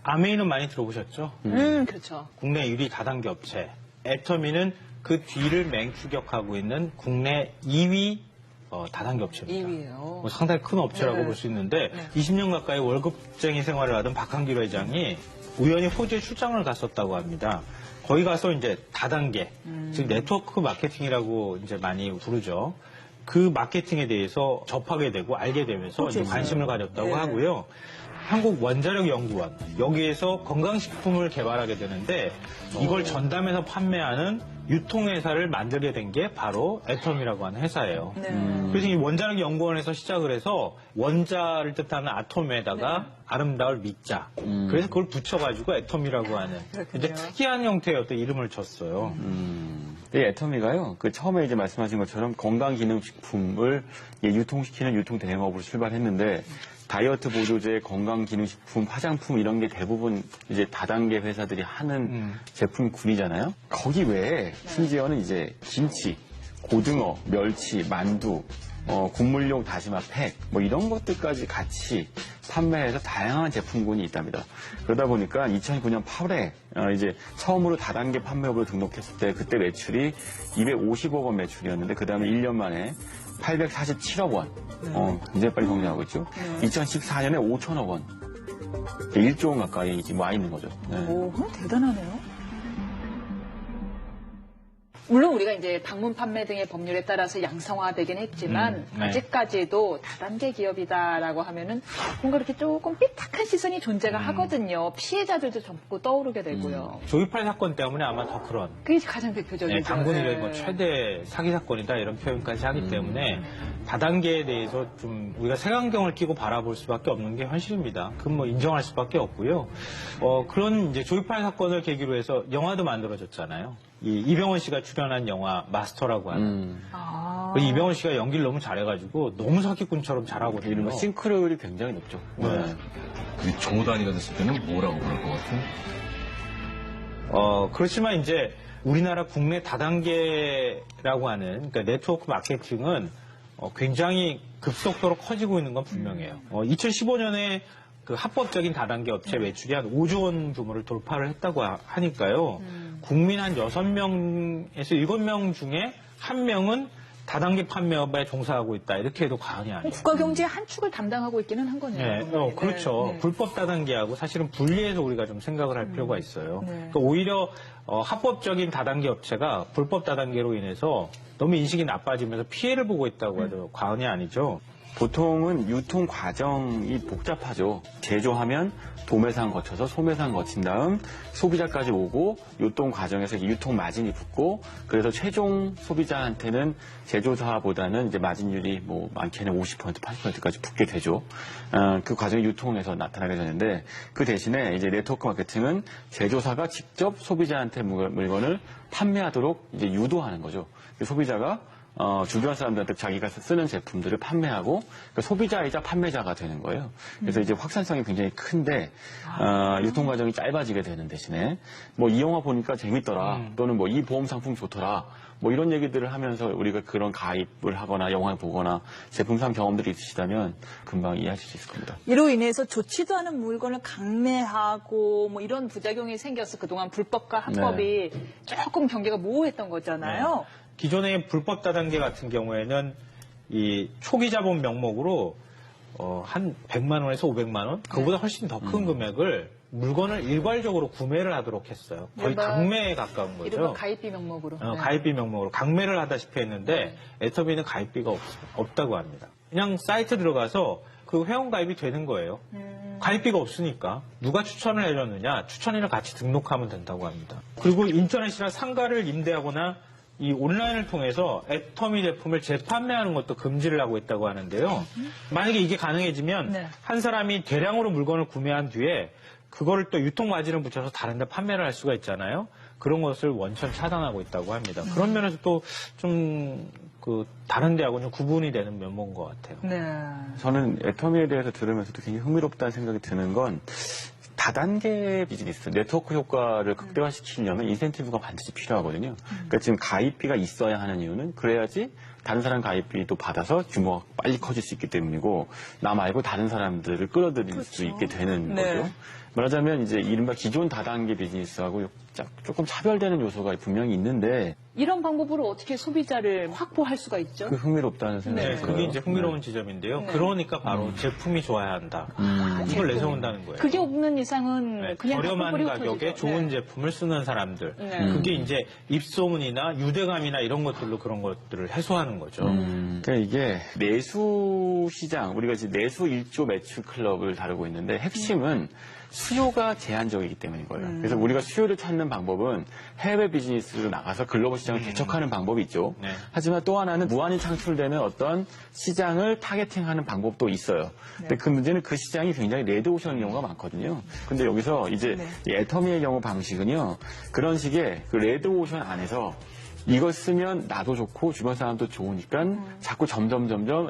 아메이는 많이 들어보셨죠? 그렇죠. 국내 1위 다단계 업체. 애터미는 그 뒤를 맹추격하고 있는 국내 2위 다단계 업체입니다. 2위예요. 상당히 큰 업체라고 네. 볼 수 있는데 네. 20년 가까이 월급쟁이 생활을 하던 박한길 회장이 우연히 호주에 출장을 갔었다고 합니다. 거기 가서 이제 다단계, 즉 네트워크 마케팅이라고 이제 많이 부르죠. 그 마케팅에 대해서 접하게 되고 알게 되면서 이제 관심을 가졌다고 네. 하고요. 한국원자력연구원 여기에서 건강식품을 개발하게 되는데 이걸 전담해서 판매하는 유통회사를 만들게 된 게 바로 애텀이라고 하는 회사예요. 네. 그래서 이 원자력연구원에서 시작을 해서 원자를 뜻하는 아톰에다가 아름다울 미자. 그래서 그걸 붙여가지고 애텀이라고 하는 이제 특이한 형태의 어떤 이름을 줬어요. 이 애터미가요, 처음에 이제 말씀하신 것처럼 건강기능식품을 유통시키는 유통대행업으로 출발했는데, 다이어트 보조제, 건강기능식품, 화장품 이런 게 대부분 이제 다단계 회사들이 하는 제품군이잖아요. 거기 외에 심지어는 이제 김치, 고등어, 멸치, 만두, 국물용 다시마 팩, 이런 것들까지 같이 판매해서 다양한 제품군이 있답니다. 그러다 보니까 2009년 8월에 이제 처음으로 다단계 판매업으로 등록했을 때 그때 매출이 250억 원 매출이었는데 그 다음에 1년 만에 847억 원. 굉장히 빨리 성장하고 있죠. 2014년에 5천억 원. 1조 원 가까이 지금 와 있는 거죠. 네. 오, 대단하네요. 물론 우리가 이제 방문 판매 등의 법률에 따라서 양성화되긴 했지만 네. 아직까지도 다단계 기업이다라고 하면은 뭔가 이렇게 조금 삐딱한 시선이 존재가 하거든요. 피해자들도 자꾸 떠오르게 되고요. 조이팔 사건 때문에 아마 더 그런 그게 가장 대표적이죠. 당군 이래 최대 사기 사건이다 이런 표현까지 하기 때문에 다단계에 대해서 좀 우리가 색안경을 끼고 바라볼 수밖에 없는 게 현실입니다. 그건 인정할 수밖에 없고요. 그런 이제 조이팔 사건을 계기로 해서 영화도 만들어졌잖아요. 이병헌 씨가 출연한 영화 마스터라고 하는. 이병헌 씨가 연기를 너무 잘해가지고 너무 사기꾼처럼 잘하거든요. 이런 싱크로율이 굉장히 높죠. 네. 그 조 단위가 됐을 때는 뭐라고 그럴 것 같아요? 그렇지만 이제 우리나라 국내 다단계라고 하는 그러니까 네트워크 마케팅은 굉장히 급속도로 커지고 있는 건 분명해요. 2015년에 그 합법적인 다단계 업체 매출이 한 5조 원 규모를 돌파를 했다고 하니까요. 국민 한 6명에서 7명 중에 1명은 다단계 판매업에 종사하고 있다. 이렇게 해도 과언이 아니에요. 국가 경제의 한 축을 담당하고 있기는 한 거네요. 네, 그렇죠. 네. 불법 다단계하고 사실은 분리해서 우리가 좀 생각을 할 필요가 있어요. 네. 그러니까 오히려 합법적인 다단계 업체가 불법 다단계로 인해서 너무 인식이 나빠지면서 피해를 보고 있다고 해도 과언이 아니죠. 보통은 유통 과정이 복잡하죠. 제조하면 도매상 거쳐서 소매상 거친 다음 소비자까지 오고 유통 과정에서 유통 마진이 붙고 그래서 최종 소비자한테는 제조사보다는 이제 마진율이 많게는 50%, 80%까지 붙게 되죠. 그 과정이 유통에서 나타나게 되는데 그 대신에 이제 네트워크 마케팅은 제조사가 직접 소비자한테 물건을 판매하도록 이제 유도하는 거죠. 소비자가 주변 사람들한테 자기가 쓰는 제품들을 판매하고 그러니까 소비자이자 판매자가 되는 거예요. 그래서 이제 확산성이 굉장히 큰데 유통 과정이 짧아지게 되는 대신에 이 영화 보니까 재밌더라 또는 이 보험 상품 좋더라 이런 얘기들을 하면서 우리가 그런 가입을 하거나 영화를 보거나 제품 산 경험들이 있으시다면 금방 이해하실 수 있을 겁니다. 이로 인해서 좋지도 않은 물건을 강매하고 이런 부작용이 생겨서 그동안 불법과 합법이 조금 경계가 모호했던 거잖아요. 기존의 불법 다단계 같은 경우에는 이 초기 자본 명목으로 한 100만 원에서 500만 원 그보다 훨씬 더 큰 금액을 물건을 일괄적으로 구매를 하도록 했어요. 거의 강매에 가까운 거죠. 이른바 가입비 명목으로. 가입비 명목으로 강매를 하다시피 했는데 애터미는 가입비가 없다고 합니다. 그냥 사이트 들어가서 그 회원 가입이 되는 거예요. 가입비가 없으니까 누가 추천을 해줬느냐 추천인을 같이 등록하면 된다고 합니다. 그리고 인터넷이나 상가를 임대하거나 이 온라인을 통해서 애터미 제품을 재판매하는 것도 금지를 하고 있다고 하는데요. 만약에 이게 가능해지면 한 사람이 대량으로 물건을 구매한 뒤에 그거를 또 유통 마진을 붙여서 다른 데 판매를 할 수가 있잖아요. 그런 것을 원천 차단하고 있다고 합니다. 그런 면에서 또 좀 다른 데하고는 구분이 되는 면모인 것 같아요. 네. 저는 애터미에 대해서 들으면서도 굉장히 흥미롭다는 생각이 드는 건 다단계 비즈니스, 네트워크 효과를 극대화시키려면 인센티브가 반드시 필요하거든요. 그러니까 지금 가입비가 있어야 하는 이유는 그래야지 다른 사람 가입비도 받아서 규모가 빨리 커질 수 있기 때문이고 나 말고 다른 사람들을 끌어들일 수 있게 되는 네. 거죠. 말하자면 이제 이른바 기존 다단계 비즈니스하고 조금 차별되는 요소가 분명히 있는데 이런 방법으로 어떻게 소비자를 확보할 수가 있죠? 그 흥미롭다는 생각이 네, 들어요. 그게 이제 흥미로운 지점인데요. 네. 그러니까 바로 제품이 좋아야 한다. 이걸 내세운다는 거예요. 그게 없는 이상은 네, 그냥 저렴한 뿌리고 가격에 터지죠. 좋은 네. 제품을 쓰는 사람들. 네. 그게 이제 입소문이나 유대감이나 이런 것들로 그런 것들을 해소하는 거죠. 그러니까 이게 내수 시장, 우리가 이제 내수 1조 매출 클럽을 다루고 있는데 핵심은 수요가 제한적이기 때문인 거예요. 그래서 우리가 수요를 찾는 방법은 해외 비즈니스로 나가서 글로벌 시장을 개척하는 방법이 있죠. 네. 하지만 또 하나는 무한히 창출되는 어떤 시장을 타겟팅하는 방법도 있어요. 근데 그 문제는 그 시장이 굉장히 레드오션인 경우가 많거든요. 근데 여기서 이제 이 애터미의 경우 방식은요. 그런 식의 그 레드오션 안에서 이걸 쓰면 나도 좋고 주변 사람도 좋으니까 자꾸 점점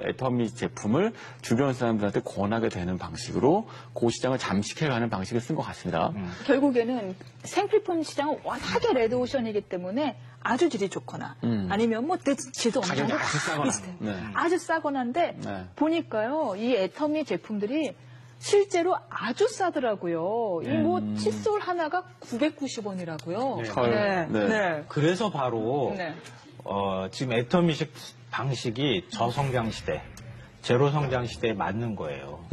애터미 제품을 주변 사람들한테 권하게 되는 방식으로 그 시장을 잠식해가는 방식을 쓴 것 같습니다. 결국에는 생필품 시장은 워낙에 레드오션이기 때문에 아주 질이 좋거나 아니면 뭐 질도 어느 가격이 정도 아주 싸거나. 비슷해. 네. 아주 싸거나인데 네. 보니까요 이 애터미 제품들이 실제로 아주 싸더라고요. 이 뭐 칫솔 하나가 990원이라고요. 네. 헐. 네. 그래서 바로 네. 지금 애터미식 방식이 저성장 시대, 제로 성장 시대에 맞는 거예요.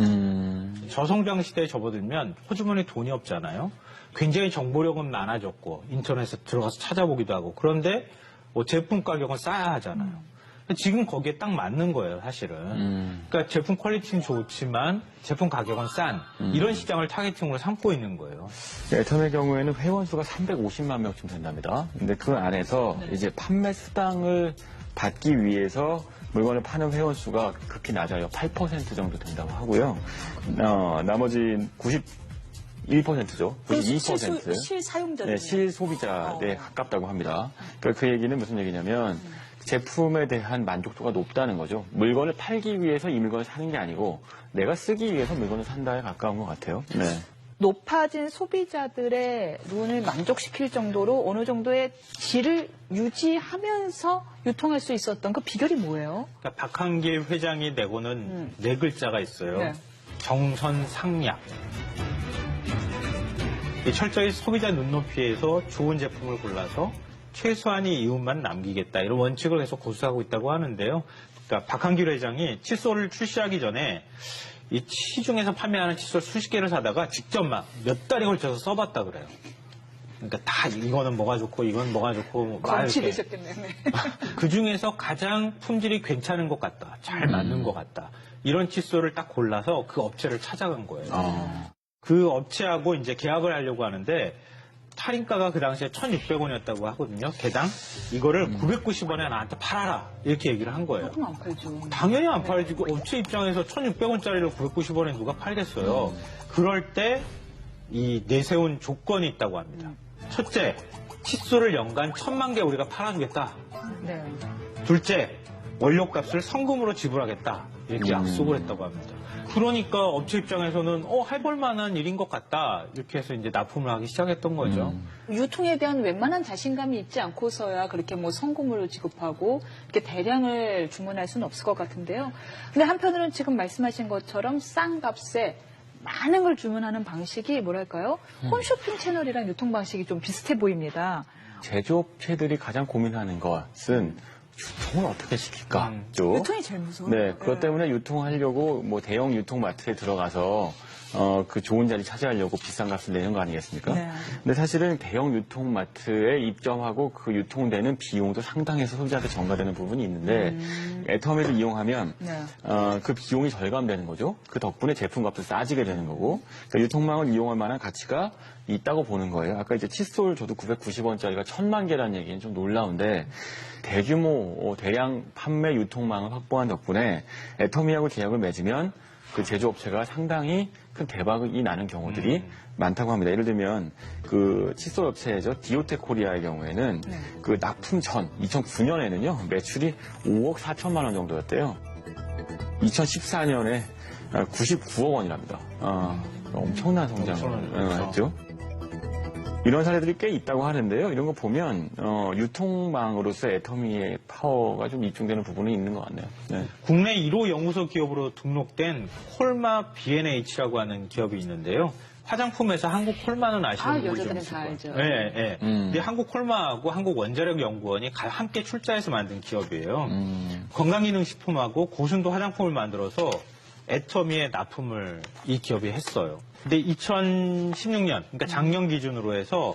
저성장 시대에 접어들면 호주머니에 돈이 없잖아요. 굉장히 정보력은 많아졌고 인터넷에 들어가서 찾아보기도 하고 그런데 뭐 제품 가격은 싸야 하잖아요. 지금 거기에 딱 맞는 거예요, 사실은. 그러니까 제품 퀄리티는 좋지만 제품 가격은 싼 이런 시장을 타겟팅으로 삼고 있는 거예요. 애터미의 경우에는 회원 수가 350만 명쯤 된답니다. 근데 그 안에서 이제 판매 수당을 받기 위해서 물건을 파는 회원 수가 극히 낮아요. 8% 정도 된다고 하고요. 나머지 91%죠. 92%. 실사용자들. 네, 실소비자에 가깝다고 합니다. 그러니까 그 얘기는 무슨 얘기냐면 제품에 대한 만족도가 높다는 거죠. 물건을 팔기 위해서 이 물건을 사는 게 아니고 내가 쓰기 위해서 물건을 산다에 가까운 것 같아요. 네. 높아진 소비자들의 눈을 만족시킬 정도로 어느 정도의 질을 유지하면서 유통할 수 있었던 그 비결이 뭐예요? 그러니까 박한길 회장이 내고는 네 글자가 있어요. 네. 정선상략. 철저히 소비자 눈높이에서 좋은 제품을 골라서 최소한의 이윤만 남기겠다 이런 원칙을 계속 고수하고 있다고 하는데요. 그러니까 박한길 회장이 칫솔을 출시하기 전에 이 시중에서 판매하는 칫솔 수십 개를 사다가 직접 막 몇 달에 걸쳐서 써봤다 그래요. 그러니까 다 이거는 뭐가 좋고 이건 뭐가 좋고 막 이렇게. 되셨겠네요. 그 중에서 가장 품질이 괜찮은 것 같다, 잘 맞는 것 같다 이런 칫솔을 딱 골라서 그 업체를 찾아간 거예요. 그 업체하고 이제 계약을 하려고 하는데. 할인가가 그 당시에 1,600원이었다고 하거든요. 개당. 이거를 990원에 나한테 팔아라. 이렇게 얘기를 한 거예요. 조금 안 팔죠. 당연히 안 팔지. 그 업체 입장에서 1,600원짜리를 990원에 누가 팔겠어요. 그럴 때 이 내세운 조건이 있다고 합니다. 첫째, 칫솔을 연간 1,000만 개 우리가 팔아주겠다. 네. 둘째, 원료값을 성금으로 지불하겠다. 이렇게 약속을 했다고 합니다. 그러니까 업체 입장에서는 해볼 만한 일인 것 같다. 이렇게 해서 이제 납품을 하기 시작했던 거죠. 유통에 대한 웬만한 자신감이 있지 않고서야 그렇게 뭐 성금으로 지급하고 이렇게 대량을 주문할 수는 없을 것 같은데요. 근데 한편으로는 지금 말씀하신 것처럼 싼 값에 많은 걸 주문하는 방식이 뭐랄까요? 홈쇼핑 채널이랑 유통 방식이 좀 비슷해 보입니다. 제조업체들이 가장 고민하는 것은 유통을 어떻게 시킬까죠. 유통이 제일 무서워요. 네, 그것 때문에 유통하려고 뭐 대형 유통마트에 들어가서 그 좋은 자리 차지하려고 비싼 값을 내는 거 아니겠습니까? 네. 근데 사실은 대형 유통마트에 입점하고 그 유통되는 비용도 상당해서 소비자한테 전가되는 부분이 있는데 애터미를 이용하면 네. 그 비용이 절감되는 거죠. 그 덕분에 제품값도 싸지게 되는 거고 그러니까 유통망을 이용할 만한 가치가 있다고 보는 거예요. 아까 이제 칫솔 저도 990원짜리가 1,000만 개라는 얘기는 좀 놀라운데 대규모 대량 판매 유통망을 확보한 덕분에 애터미하고 계약을 맺으면 그 제조업체가 상당히 큰 대박이 나는 경우들이 많다고 합니다. 예를 들면 그 칫솔 업체죠. 디오텍 코리아의 경우에는 그 납품 전 2009년에는요 매출이 5억 4천만 원 정도였대요. 2014년에 99억 원이랍니다. 엄청난 성장을 했죠. 이런 사례들이 꽤 있다고 하는데요. 이런 거 보면 유통망으로서 애터미의 파워가 좀 입증되는 부분이 있는 것 같네요. 네. 국내 1호 연구소 기업으로 등록된 콜마 B&H라고 하는 기업이 있는데요. 화장품에서 한국 콜마는 아시는 분들이 좀 여자들은 있을 다 거예요. 알죠. 네, 네. 근데 한국 콜마하고 한국 원자력 연구원이 함께 출자해서 만든 기업이에요. 건강기능식품하고 고순도 화장품을 만들어서 애터미에 납품을 이 기업이 했어요. 근데 2016년, 그러니까 작년 기준으로 해서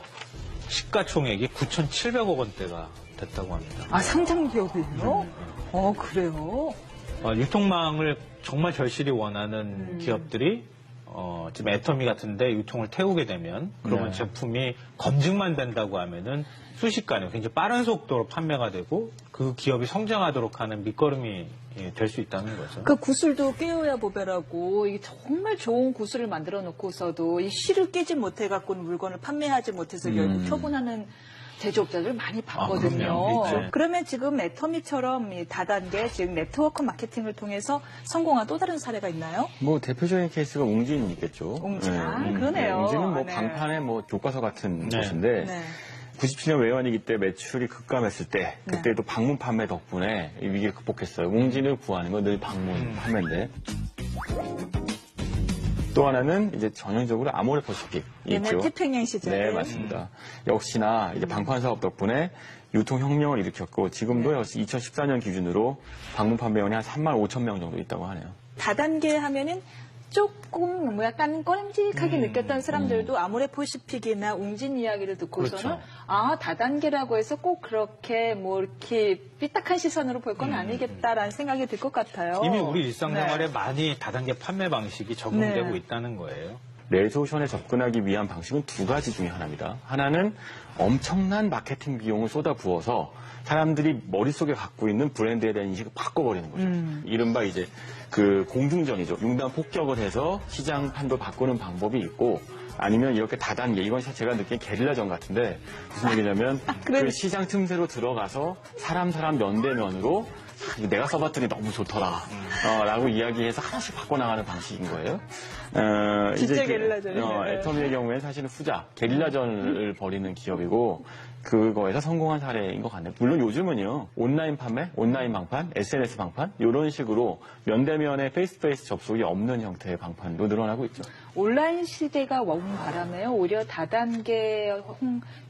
시가총액이 9,700억 원대가 됐다고 합니다. 아, 상장 기업이에요? 그래요? 유통망을 정말 절실히 원하는 기업들이 지금 애터미 같은데 유통을 태우게 되면 그러면 네. 제품이 검증만 된다고 하면은 순식간에 굉장히 빠른 속도로 판매가 되고 그 기업이 성장하도록 하는 밑거름이 될 수 있다는 거죠. 그 구슬도 깨어야 보배라고 이게 정말 좋은 구슬을 만들어 놓고서도 이 실을 깨지 못해 갖고는 물건을 판매하지 못해서 결국 처분하는 제조업자들 많이 봤거든요. 그럼요. 있죠. 그러면 지금 애터미처럼 이 다단계 지금 네트워크 마케팅을 통해서 성공한 또 다른 사례가 있나요? 뭐 대표적인 케이스가 웅진이 있겠죠. 웅진, 그러네요. 웅진은 뭐 네. 방판의 뭐 교과서 같은 네. 곳인데 네. 97년 외환위기 때 매출이 급감했을 때 그때도 방문 판매 덕분에 이 위기를 극복했어요. 웅진을 구하는 건 늘 방문 판매인데 또 하나는 이제 전형적으로 아모레퍼시픽이 옛날 있죠. 태평양 시절에. 네, 맞습니다. 역시나 이제 방판 사업 덕분에 유통혁명을 일으켰고 지금도 역시 2014년 기준으로 방문 판매원이 한 3만 5천 명 정도 있다고 하네요. 다단계 하면은 조금 뭐 약간 꺼림직하게 느꼈던 사람들도 아모레퍼시픽이나 웅진 이야기를 듣고서는 그렇죠. 아 다단계라고 해서 꼭 그렇게 뭐 이렇게 삐딱한 시선으로 볼 건 아니겠다라는 생각이 들 것 같아요. 이미 우리 일상생활에 네. 많이 다단계 판매 방식이 적용되고 네. 있다는 거예요. 레조션에 접근하기 위한 방식은 두 가지 중에 하나입니다. 하나는 엄청난 마케팅 비용을 쏟아부어서 사람들이 머릿속에 갖고 있는 브랜드에 대한 인식을 바꿔버리는 거죠. 이른바 이제 그 공중전이죠. 융단 폭격을 해서 시장 판도 바꾸는 방법이 있고 아니면 이렇게 다단계, 이건 제가 느낀 게릴라전 같은데 무슨 얘기냐면 그 시장 틈새로 들어가서 사람 면대면으로 내가 써봤더니 너무 좋더라 라고 이야기해서 하나씩 바꿔나가는 방식인 거예요. 진짜 이제 게릴라전이네요. 애터미의 경우에는 사실은 후자, 게릴라전을 벌이는 기업이고 그거에서 성공한 사례인 것 같네요. 물론 요즘은요, 온라인 판매, 온라인 방판, SNS 방판 이런 식으로 면대면의 페이스투페이스 접속이 없는 형태의 방판도 늘어나고 있죠. 온라인 시대가 온 바람에요. 오히려 다단계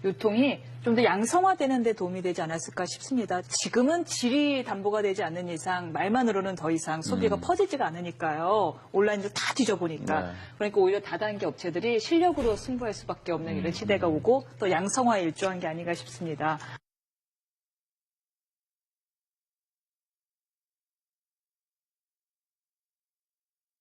유통이 좀 더 양성화되는 데 도움이 되지 않았을까 싶습니다. 지금은 질이 담보가 되지 않는 이상 말만으로는 더 이상 소비가 퍼지지가 않으니까요. 온라인도 다 뒤져보니까. 네. 그러니까 오히려 다단계 업체들이 실력으로 승부할 수밖에 없는 이런 시대가 오고 또 양성화에 일조한 게 아닌가 싶습니다.